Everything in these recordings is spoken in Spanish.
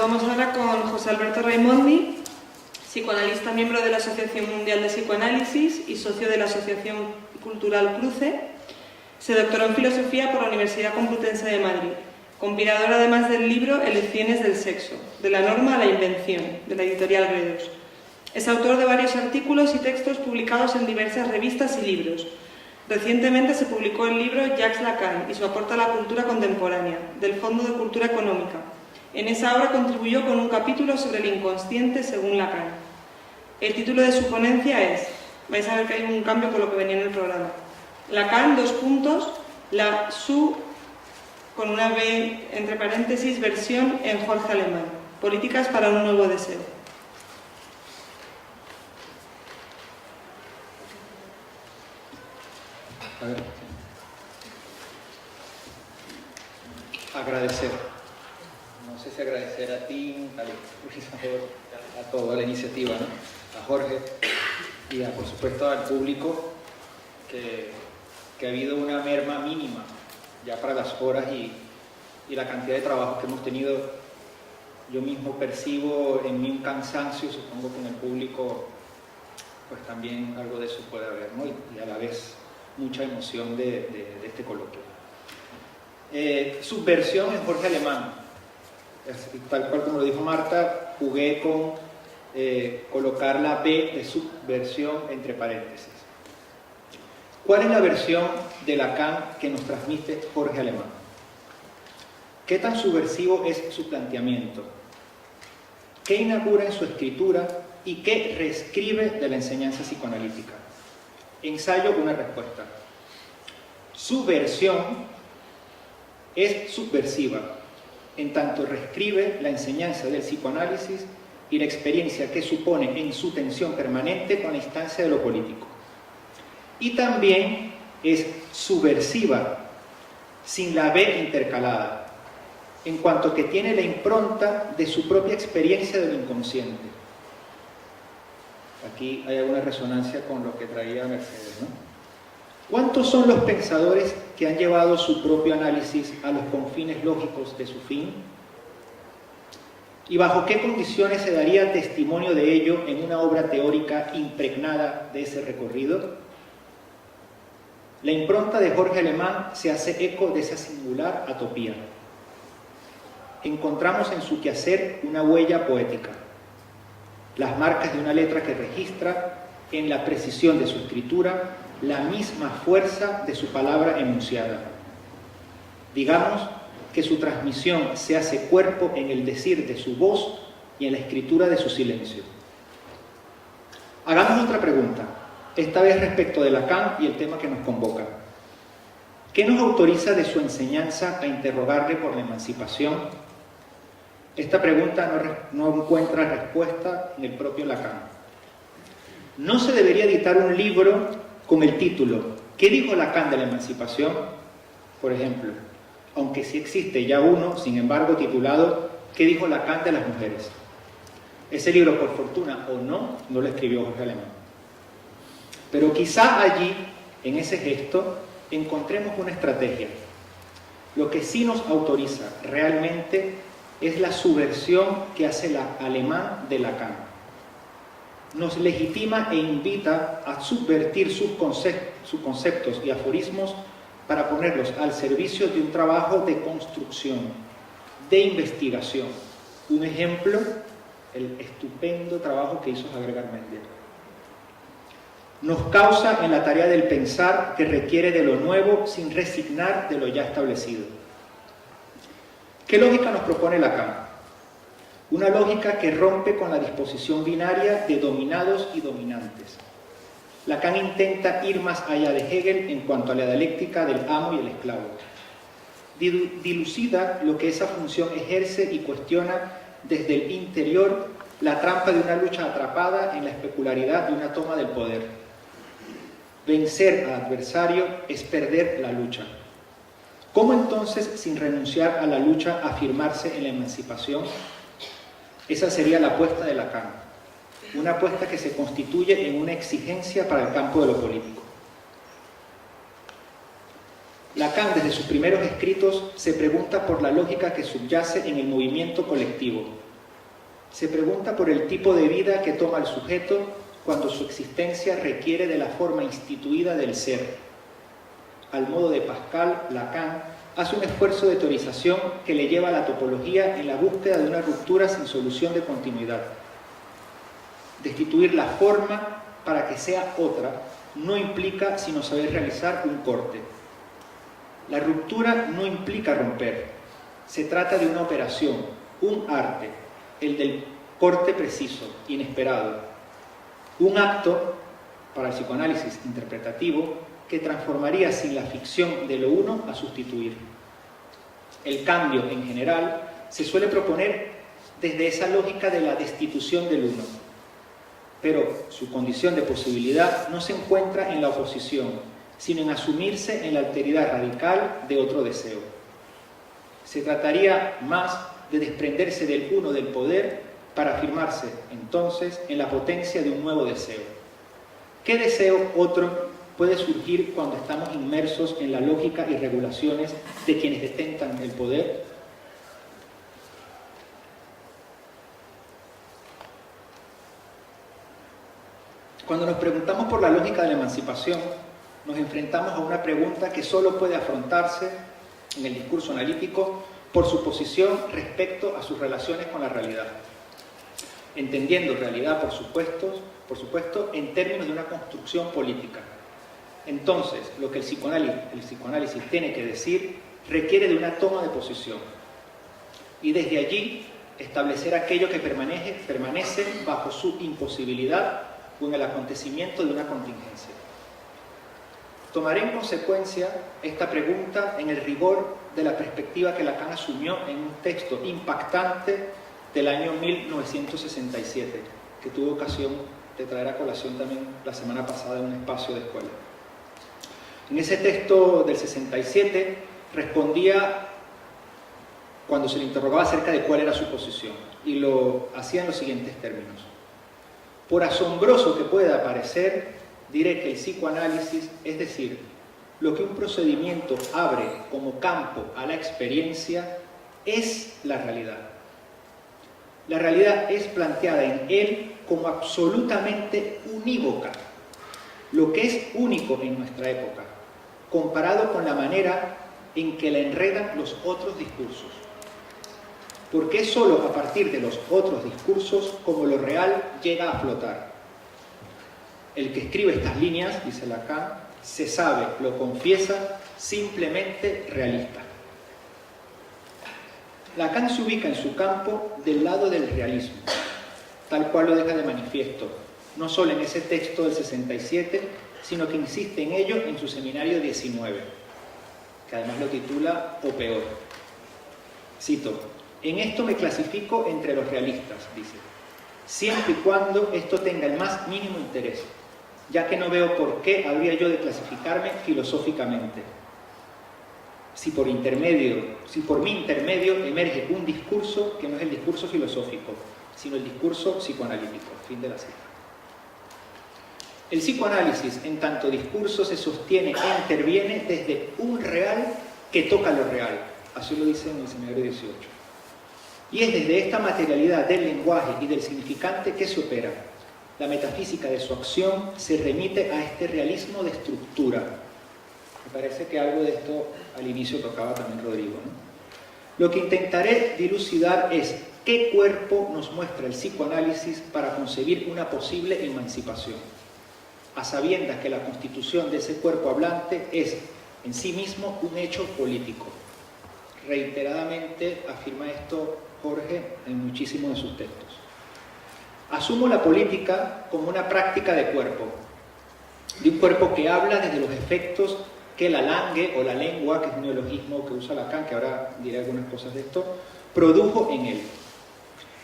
vamos ahora con José Alberto Raimondi, psicoanalista, miembro de la Asociación Mundial de Psicoanálisis y socio de la Asociación Cultural Cruce. Se doctoró en Filosofía por la Universidad Complutense de Madrid, compilador además del libro Elecciones del sexo, de la norma a la invención, de la editorial Gredos. Es autor de varios artículos y textos publicados en diversas revistas y libros. Recientemente se publicó el libro Jacques Lacan y su aporte a la cultura contemporánea, del Fondo de Cultura Económica. En esa obra contribuyó con un capítulo sobre el inconsciente según Lacan. El título de su ponencia es, vais a ver que hay un cambio con lo que venía en el programa, Lacan, con una B entre paréntesis, versión en Jorge Alemán, políticas para un nuevo deseo. A ver. Agradecer. No sé si agradecer a ti, a toda la iniciativa, ¿no? A Jorge y por supuesto al público que ha habido una merma mínima ya para las horas y la cantidad de trabajo que hemos tenido. Yo mismo percibo en mí un cansancio, supongo que en el público pues también algo de eso puede haber, ¿no? Y a la vez mucha emoción de este coloquio. Subversión en Jorge Alemán. Tal cual como lo dijo Marta, jugué con colocar la B de subversión entre paréntesis. ¿Cuál es la versión de Lacan que nos transmite Jorge Alemán? ¿Qué tan subversivo es su planteamiento? ¿Qué inaugura en su escritura y qué reescribe de la enseñanza psicoanalítica? Ensayo una respuesta. Su versión es subversiva, en tanto reescribe la enseñanza del psicoanálisis y la experiencia que supone en su tensión permanente con la instancia de lo político. Y también es subversiva, sin la B intercalada, en cuanto que tiene la impronta de su propia experiencia de lo inconsciente. Aquí hay alguna resonancia con lo que traía Mercedes, ¿no? ¿Cuántos son los pensadores que han llevado su propio análisis a los confines lógicos de su fin? ¿Y bajo qué condiciones se daría testimonio de ello en una obra teórica impregnada de ese recorrido? La impronta de Jorge Alemán se hace eco de esa singular atopía. Encontramos en su quehacer una huella poética, las marcas de una letra que registra en la precisión de su escritura la misma fuerza de su palabra enunciada. Digamos que su transmisión se hace cuerpo en el decir de su voz y en la escritura de su silencio. Hagamos otra pregunta, esta vez respecto de Lacan y el tema que nos convoca. ¿Qué nos autoriza de su enseñanza a interrogarle por la emancipación? Esta pregunta no encuentra respuesta en el propio Lacan. ¿No se debería editar un libro con el título ¿Qué dijo Lacan de la emancipación? Por ejemplo, aunque sí existe ya uno, sin embargo, titulado ¿Qué dijo Lacan de las mujeres? Ese libro, por fortuna o no, no lo escribió Jorge Alemán. Pero quizá allí, en ese gesto, encontremos una estrategia. Lo que sí nos autoriza realmente es la subversión que hace Alemán de Lacan. Nos legitima e invita a subvertir sus conceptos y aforismos para ponerlos al servicio de un trabajo de construcción, de investigación. Un ejemplo, el estupendo trabajo que hizo Javier Garmendia. Nos causa en la tarea del pensar que requiere de lo nuevo sin resignar de lo ya establecido. ¿Qué lógica nos propone Lacan? Una lógica que rompe con la disposición binaria de dominados y dominantes. Lacan intenta ir más allá de Hegel en cuanto a la dialéctica del amo y el esclavo. Dilucida lo que esa función ejerce y cuestiona desde el interior la trampa de una lucha atrapada en la especularidad de una toma del poder. Vencer al adversario es perder la lucha. ¿Cómo entonces, sin renunciar a la lucha, afirmarse en la emancipación? Esa sería la apuesta de Lacan, una apuesta que se constituye en una exigencia para el campo de lo político. Lacan, desde sus primeros escritos, se pregunta por la lógica que subyace en el movimiento colectivo, Se pregunta por el tipo de vida que toma el sujeto cuando su existencia requiere de la forma instituida del ser. Al modo de Pascal, Lacan hace un esfuerzo de teorización que le lleva a la topología en la búsqueda de una ruptura sin solución de continuidad. Destituir la forma para que sea otra no implica sino saber realizar un corte. La ruptura no implica romper. Se trata de una operación, un arte, el del corte preciso, inesperado. Un acto, para el psicoanálisis interpretativo, que transformaría sin la ficción de lo uno a sustituir. El cambio, en general, se suele proponer desde esa lógica de la destitución del uno, pero su condición de posibilidad no se encuentra en la oposición, sino en asumirse en la alteridad radical de otro deseo. Se trataría más de desprenderse del uno del poder para afirmarse, entonces, en la potencia de un nuevo deseo. ¿Qué deseo otro puede surgir cuando estamos inmersos en la lógica y regulaciones de quienes detentan el poder? Cuando nos preguntamos por la lógica de la emancipación, nos enfrentamos a una pregunta que solo puede afrontarse en el discurso analítico por su posición respecto a sus relaciones con la realidad. Entendiendo realidad, por supuesto, en términos de una construcción política. Entonces, lo que el psicoanálisis tiene que decir requiere de una toma de posición. Y desde allí, establecer aquello que permanece bajo su imposibilidad o en el acontecimiento de una contingencia. Tomaré en consecuencia esta pregunta en el rigor de la perspectiva que Lacan asumió en un texto impactante del año 1967, que tuve ocasión de traer a colación también la semana pasada en un espacio de escuela. En ese texto del 67 respondía cuando se le interrogaba acerca de cuál era su posición, y lo hacía en los siguientes términos. Por asombroso que pueda parecer, diré que el psicoanálisis, es decir, lo que un procedimiento abre como campo a la experiencia, es la realidad. La realidad es planteada en él como absolutamente unívoca, lo que es único en nuestra época, comparado con la manera en que la enredan los otros discursos. Porque es sólo a partir de los otros discursos como lo real llega a flotar. El que escribe estas líneas, dice Lacan, se sabe, lo confiesa, simplemente realista. Lacan se ubica en su campo del lado del realismo, tal cual lo deja de manifiesto, no solo en ese texto del 67, sino que insiste en ello en su seminario 19, que además lo titula O peor. Cito: en esto me clasifico entre los realistas, dice, siempre y cuando esto tenga el más mínimo interés, ya que no veo por qué habría yo de clasificarme filosóficamente. Si por mi intermedio emerge un discurso que no es el discurso filosófico, sino el discurso psicoanalítico. Fin de la cita. El psicoanálisis, en tanto discurso, se sostiene e interviene desde un real que toca lo real. Así lo dice en el seminario 18. Y es desde esta materialidad del lenguaje y del significante que se opera. La metafísica de su acción se remite a este realismo de estructura. Me parece que algo de esto al inicio tocaba también Rodrigo, ¿no? Lo que intentaré dilucidar es qué cuerpo nos muestra el psicoanálisis para concebir una posible emancipación, a sabiendas que la constitución de ese cuerpo hablante es en sí mismo un hecho político. Reiteradamente afirma esto Jorge en muchísimos de sus textos. Asumo la política como una práctica de un cuerpo que habla desde los efectos que la langue o la lengua, que es un neologismo que usa Lacan, que ahora diré algunas cosas de esto, produjo en él.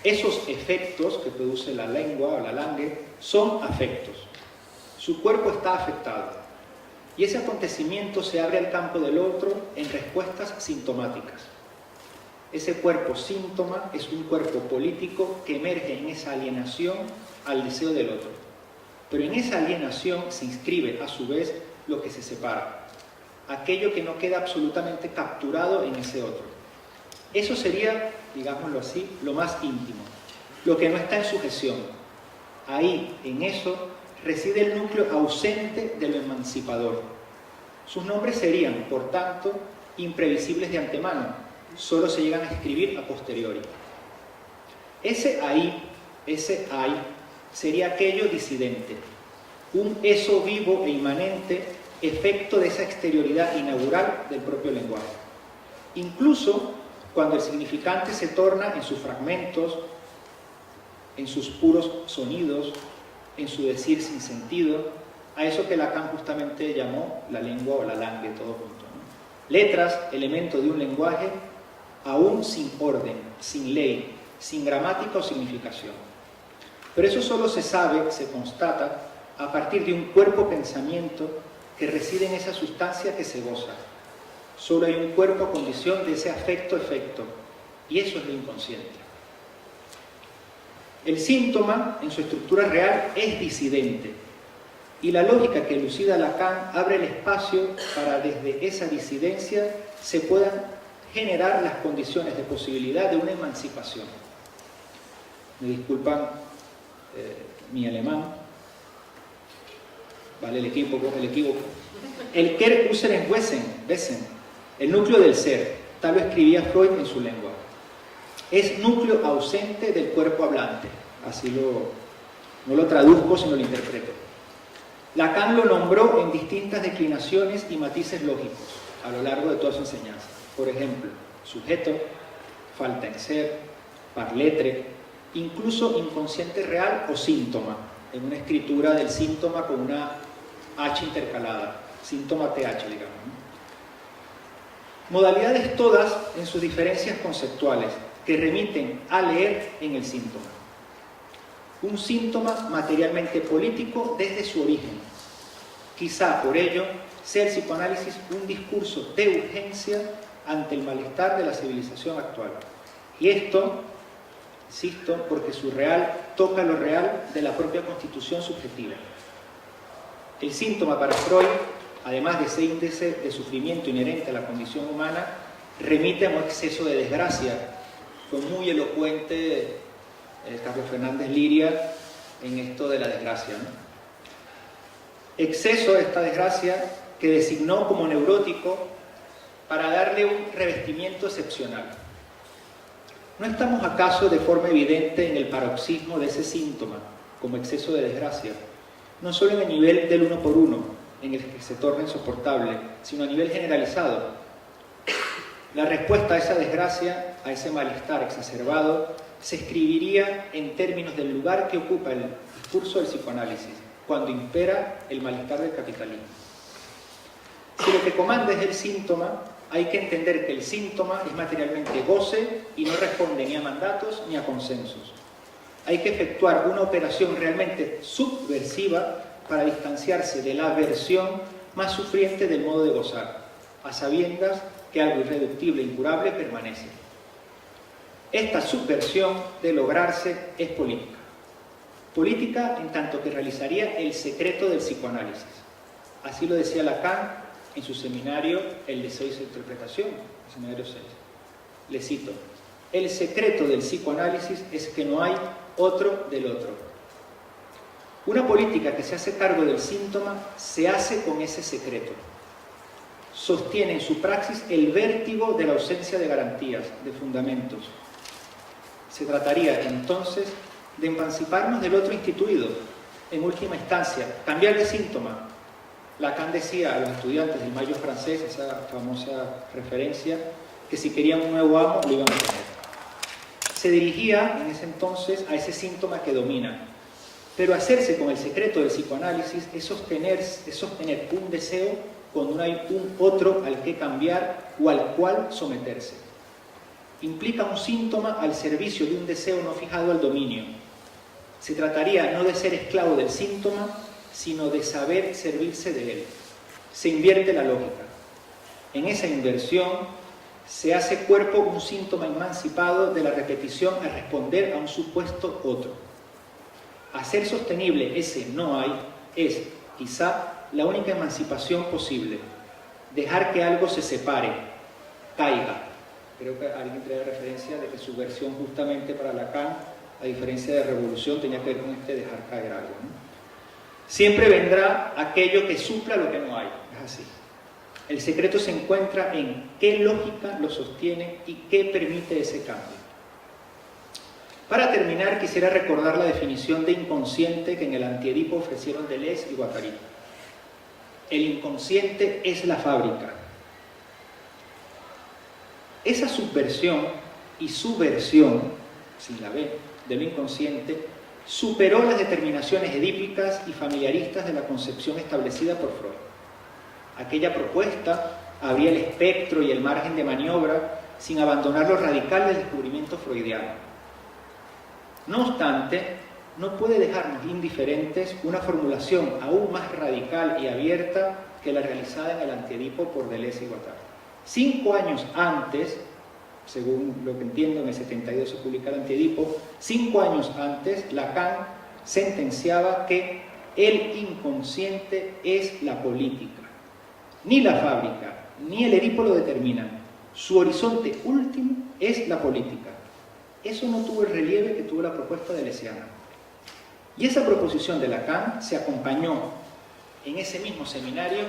Esos efectos que produce la lengua o la langue son afectos. Su cuerpo está afectado. Y ese acontecimiento se abre al campo del otro en respuestas sintomáticas. Ese cuerpo síntoma es un cuerpo político que emerge en esa alienación al deseo del otro. Pero en esa alienación se inscribe a su vez lo que se separa, aquello que no queda absolutamente capturado en ese otro. Eso sería, digámoslo así, lo más íntimo. lo que no está en sujeción. Ahí, en eso, reside el núcleo ausente de lo emancipador. Sus nombres serían, por tanto, imprevisibles de antemano, solo se llegan a escribir a posteriori. Ese ahí, sería aquello disidente, un eso vivo e inmanente, efecto de esa exterioridad inaugural del propio lenguaje. Incluso cuando el significante se torna en sus fragmentos, en sus puros sonidos, en su decir sin sentido, a eso que Lacan justamente llamó la lengua o la langue, todo junto, ¿no? Letras, elemento de un lenguaje, aún sin orden, sin ley, sin gramática o significación. Pero eso solo se sabe, se constata, a partir de un cuerpo-pensamiento que reside en esa sustancia que se goza. Solo hay un cuerpo a condición de ese afecto-efecto, y eso es lo inconsciente. El síntoma, en su estructura real, es disidente, y la lógica que elucida Lacan abre el espacio para desde esa disidencia se puedan generar las condiciones de posibilidad de una emancipación. Me disculpan mi alemán, vale el equívoco. El Quer usen Wesen, el núcleo del ser, tal lo escribía Freud en su lengua. Es núcleo ausente del cuerpo hablante, así no lo traduzco, sino lo interpreto. Lacan lo nombró en distintas declinaciones y matices lógicos a lo largo de toda su enseñanza. Por ejemplo, sujeto, falta en ser, parletre, incluso inconsciente real o síntoma, en una escritura del síntoma con una H intercalada, síntoma TH, digamos, ¿no? Modalidades todas en sus diferencias conceptuales que remiten a leer en el síntoma. Un síntoma materialmente político desde su origen. Quizá por ello sea el psicoanálisis un discurso de urgencia ante el malestar de la civilización actual. Y esto, insisto, porque su real toca lo real de la propia constitución subjetiva. El síntoma para Freud, además de ese índice de sufrimiento inherente a la condición humana, remite a un exceso de desgracia. Fue muy elocuente Carlos Fernández Liria en esto de la desgracia, ¿no? Exceso de esta desgracia que designó como neurótico para darle un revestimiento excepcional. ¿No estamos acaso de forma evidente en el paroxismo de ese síntoma como exceso de desgracia? No solo en el nivel del uno por uno, en el que se torna insoportable, sino a nivel generalizado. La respuesta a esa desgracia, a ese malestar exacerbado, se escribiría en términos del lugar que ocupa el discurso del psicoanálisis, cuando impera el malestar del capitalismo. Si lo que comanda es el síntoma, hay que entender que el síntoma es materialmente goce y no responde ni a mandatos ni a consensos. Hay que efectuar una operación realmente subversiva para distanciarse de la versión más sufriente del modo de gozar, a sabiendas que algo irreductible e incurable permanece. Esta subversión de lograrse es política. Política en tanto que realizaría el secreto del psicoanálisis. Así lo decía Lacan en su seminario El deseo y su interpretación, el seminario 6. Le cito: el secreto del psicoanálisis es que no hay otro del otro. Una política que se hace cargo del síntoma se hace con ese secreto. Sostiene en su praxis el vértigo de la ausencia de garantías, de fundamentos. Se trataría entonces de emanciparnos del otro instituido, en última instancia, cambiar de síntoma. Lacan decía a los estudiantes del Mayo francés, esa famosa referencia, que si querían un nuevo amo, lo iban a tener. Se dirigía en ese entonces a ese síntoma que domina. Pero hacerse con el secreto del psicoanálisis es sostener un deseo cuando no hay un otro al que cambiar o al cual someterse. Implica un síntoma al servicio de un deseo no fijado al dominio. Se trataría no de ser esclavo del síntoma, sino de saber servirse de él. Se invierte la lógica. En esa inversión se hace cuerpo un síntoma emancipado de la repetición a responder a un supuesto otro. Hacer sostenible ese no hay es, quizá, la única emancipación posible. Dejar que algo se separe, caiga. Creo que alguien trae referencia de que su versión justamente para Lacan a diferencia de revolución, tenía que ver con este dejar caer algo, ¿no? Siempre vendrá aquello que supla lo que no hay, es así. El secreto se encuentra en qué lógica lo sostiene y qué permite ese cambio. Para terminar, quisiera recordar la definición de inconsciente que en el Antiedipo ofrecieron Deleuze y Guattari. El inconsciente es la fábrica. Esa subversión y subversión, sin la B, de lo inconsciente, superó las determinaciones edípicas y familiaristas de la concepción establecida por Freud. Aquella propuesta abría el espectro y el margen de maniobra sin abandonar lo radical del descubrimiento freudiano. No obstante, no puede dejarnos indiferentes una formulación aún más radical y abierta que la realizada en el Antiedipo por Deleuze y Guattari. 5 años antes, según lo que entiendo, en el 72 se publica el Antiedipo, 5 años antes, Lacan sentenciaba que el inconsciente es la política. Ni la fábrica, ni el Edipo lo determinan. Su horizonte último es la política. Eso no tuvo el relieve que tuvo la propuesta deleuziana. Y esa proposición de Lacan se acompañó en ese mismo seminario,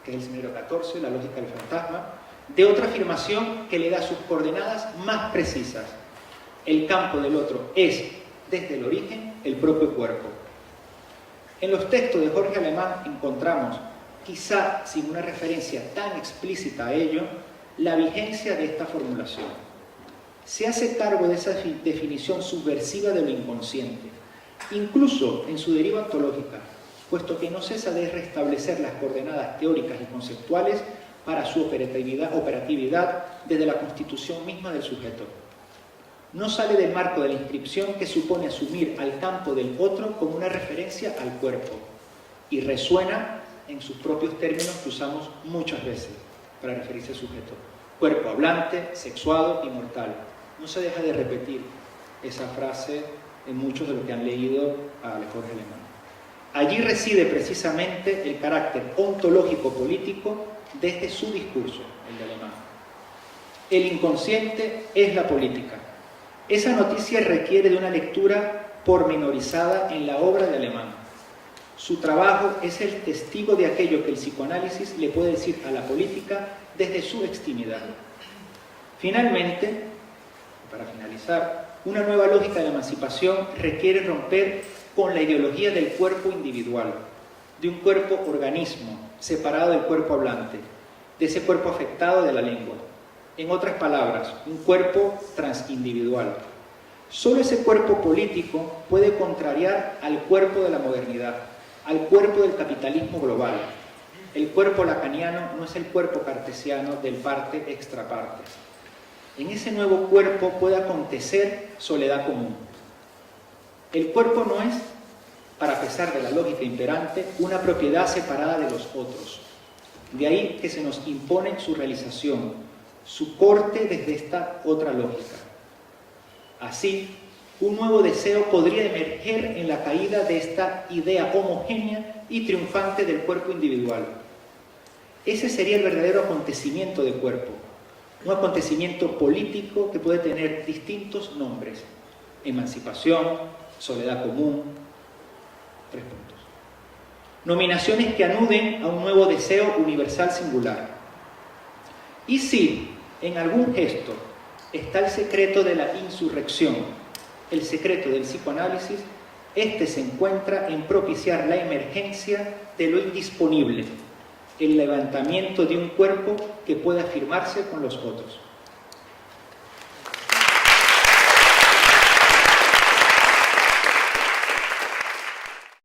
que es el seminario 14, la lógica del fantasma, de otra afirmación que le da sus coordenadas más precisas. El campo del otro es, desde el origen, el propio cuerpo. En los textos de Jorge Alemán encontramos, quizá sin una referencia tan explícita a ello, la vigencia de esta formulación. Se hace cargo de esa definición subversiva de lo inconsciente, incluso en su deriva ontológica, puesto que no cesa de restablecer las coordenadas teóricas y conceptuales para su operatividad desde la constitución misma del sujeto. No sale del marco de la inscripción que supone asumir al campo del otro como una referencia al cuerpo, y resuena en sus propios términos que usamos muchas veces para referirse al sujeto. Cuerpo hablante, sexuado y mortal. No se deja de repetir esa frase en muchos de los que han leído a Jorge Alemán. Allí reside precisamente el carácter ontológico-político desde su discurso, el de Alemán. El inconsciente es la política. Esa noticia requiere de una lectura pormenorizada en la obra de Alemán. Su trabajo es el testigo de aquello que el psicoanálisis le puede decir a la política desde su extimidad. Finalmente, para finalizar, una nueva lógica de la emancipación requiere romper con la ideología del cuerpo individual, de un cuerpo organismo separado del cuerpo hablante, de ese cuerpo afectado de la lengua. En otras palabras, un cuerpo transindividual. Solo ese cuerpo político puede contrariar al cuerpo de la modernidad, al cuerpo del capitalismo global. El cuerpo lacaniano no es el cuerpo cartesiano del parte extra partes. En ese nuevo cuerpo puede acontecer soledad común. El cuerpo no es, para pesar de la lógica imperante, una propiedad separada de los otros. De ahí que se nos impone su realización, su corte desde esta otra lógica. Así, un nuevo deseo podría emerger en la caída de esta idea homogénea y triunfante del cuerpo individual. Ese sería el verdadero acontecimiento de cuerpo, un acontecimiento político que puede tener distintos nombres: emancipación, soledad común, 3 puntos. Nominaciones que anuden a un nuevo deseo universal singular. Y si en algún gesto está el secreto de la insurrección, el secreto del psicoanálisis, este se encuentra en propiciar la emergencia de lo indisponible, el levantamiento de un cuerpo que pueda afirmarse con los otros.